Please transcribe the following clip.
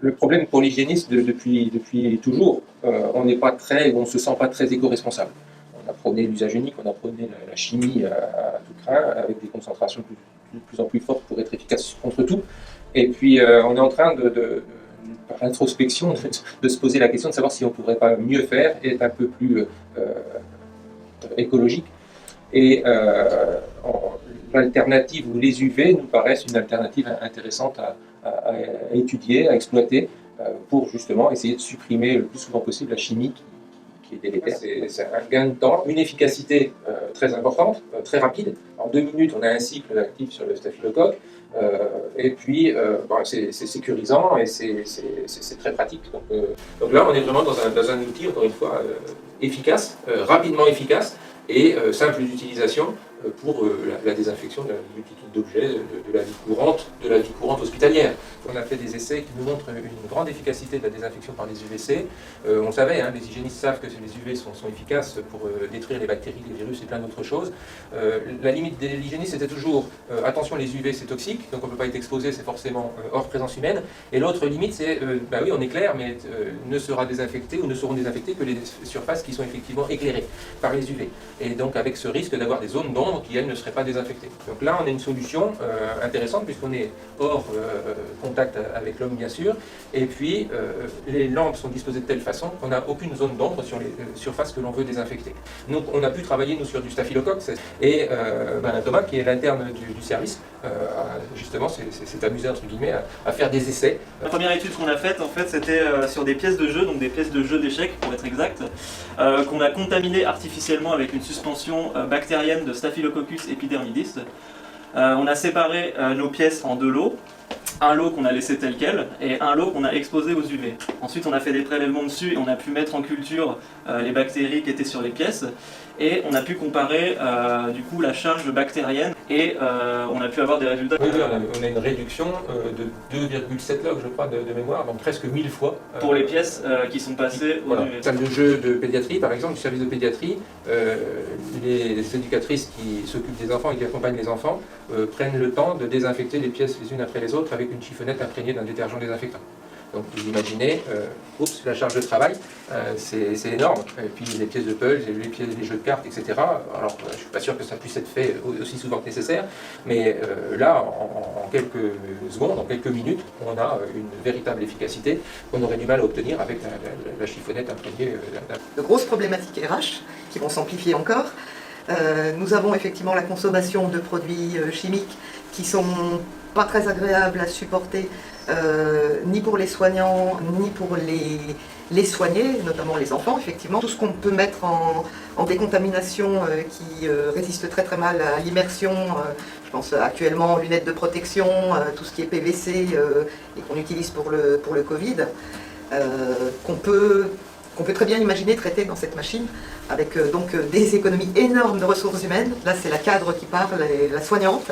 le problème pour l'hygiéniste depuis toujours, on n'est pas très, on se sent pas très éco-responsable. On a prôné l'usage unique, on a prôné la chimie à tout crin, avec des concentrations de plus en plus fortes pour être efficace contre tout. Et puis on est en train par introspection, de se poser la question de savoir si on ne pourrait pas mieux faire et être un peu plus écologique. Et l'alternative ou les UV nous paraissent une alternative intéressante à étudier, à exploiter, pour justement essayer de supprimer le plus souvent possible la chimie qui est délétère. C'est un gain de temps, une efficacité très importante, très rapide. En 2 minutes, on a un cycle actif sur le staphylocoque. Et puis, c'est sécurisant et c'est très pratique. Donc là, on est vraiment dans un outil, encore une fois, efficace, rapidement efficace et simple d'utilisation pour la désinfection de la multitude d'objets de la vie courante hospitalière. On a fait des essais qui nous montrent une grande efficacité de la désinfection par les UVC. On savait, les hygiénistes savent que les UV sont efficaces pour détruire les bactéries, les virus et plein d'autres choses. La limite de l'hygiéniste c'était toujours attention, les UV c'est toxique, donc on ne peut pas être exposé, c'est forcément hors présence humaine. Et l'autre limite c'est, oui on est clair, mais ne sera désinfecté ou ne seront désinfectées que les surfaces qui sont effectivement éclairées par les UV. Et donc avec ce risque d'avoir des zones d'ombre qui elles ne seraient pas désinfectées. Donc là on a une solution intéressante puisqu'on est hors contact avec l'homme bien sûr, et puis les lampes sont disposées de telle façon qu'on n'a aucune zone d'ombre sur les surfaces que l'on veut désinfecter. Donc on a pu travailler nous sur du staphylocoque, et Thomas qui est l'interne du service, justement s'est amusé entre guillemets à faire des essais. La première étude qu'on a faite en fait c'était sur des pièces de jeu, donc des pièces de jeu d'échecs pour être exact, qu'on a contaminées artificiellement avec une suspension bactérienne de Staphylococcus epidermidis. On a séparé nos pièces en 2 lots. Un lot qu'on a laissé tel quel et un lot qu'on a exposé aux UV. Ensuite on a fait des prélèvements dessus et on a pu mettre en culture les bactéries qui étaient sur les pièces et on a pu comparer du coup la charge bactérienne et on a pu avoir des résultats. Oui, on a une réduction de 2,7 logs je crois de mémoire, donc presque 1000 fois. Pour les pièces qui sont passées aux UV. Salle de jeu de pédiatrie par exemple, du service de pédiatrie, les éducatrices qui s'occupent des enfants et qui accompagnent les enfants prennent le temps de désinfecter les pièces les unes après les autres avec une chiffonnette imprégnée d'un détergent désinfectant. Donc vous imaginez, la charge de travail, c'est énorme. Et puis les pièces de puzzle, les jeux de cartes, etc. Alors je ne suis pas sûr que ça puisse être fait aussi souvent que nécessaire, mais là, en quelques secondes, en quelques minutes, on a une véritable efficacité qu'on aurait du mal à obtenir avec la chiffonnette imprégnée. De grosses problématiques RH qui vont s'amplifier encore. Nous avons effectivement la consommation de produits chimiques qui sont pas très agréables à supporter, ni pour les soignants, ni pour les soignés, notamment les enfants, effectivement. Tout ce qu'on peut mettre en décontamination qui résiste très très mal à l'immersion, je pense actuellement aux lunettes de protection, tout ce qui est PVC et qu'on utilise pour le Covid, qu'on peut très bien imaginer traiter dans cette machine avec donc des économies énormes de ressources humaines. Là c'est la cadre qui parle, et la soignante.